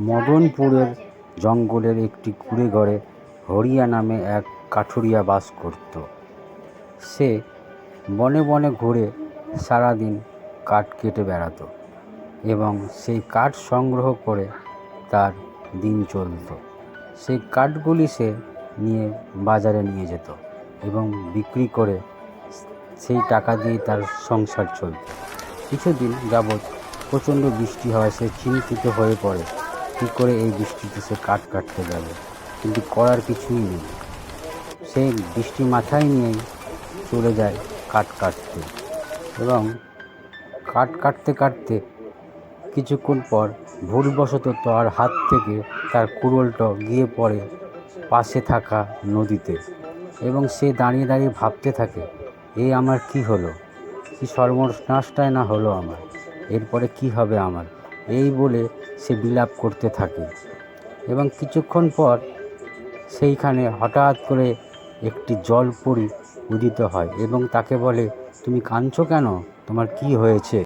মদনপুরের জঙ্গলের একটি কুঁড়ে ঘরে হরিয়া নামে এক কাঠুরিয়া বাস করত। সে বনে বনে ঘুরে সারাদিন কাঠ কেটে বেড়াত এবং সেই কাঠ সংগ্রহ করে তার দিন চলত। সেই কাঠগুলি সে নিয়ে বাজারে নিয়ে যেত এবং বিক্রি করে সেই টাকা দিয়ে তার সংসার চলত। কিছুদিন যাবৎ প্রচণ্ড বৃষ্টি হয়, সে চিন্তিত হয়ে পড়ে কী করে এই বৃষ্টিতে সে কাঠ কাটতে যাবে, কিন্তু করার কিছুই নেই। সে বৃষ্টি মাথায় নিয়েই চলে যায় কাঠ কাটতে এবং কাঠ কাটতে কাটতে কিছুক্ষণ পর ভুলবশত তার হাত থেকে তার কুড়োলটা গিয়ে পড়ে পাশে থাকা নদীতে এবং সে দাঁড়িয়ে দাঁড়িয়ে ভাবতে থাকে, আমার কি হলো, কি সর্বনাশটাই না হলো আমার, এরপরে কি হবে আমার, এই বলে সে বিলাপ করতে থাকে। এবং কিছুক্ষণ পর সেইখানে হঠাৎ করে একটি জলপরী উদিত হয় এবং তাকে বলে, তুমি কাঁদছো কেন, তোমার কি হয়েছে?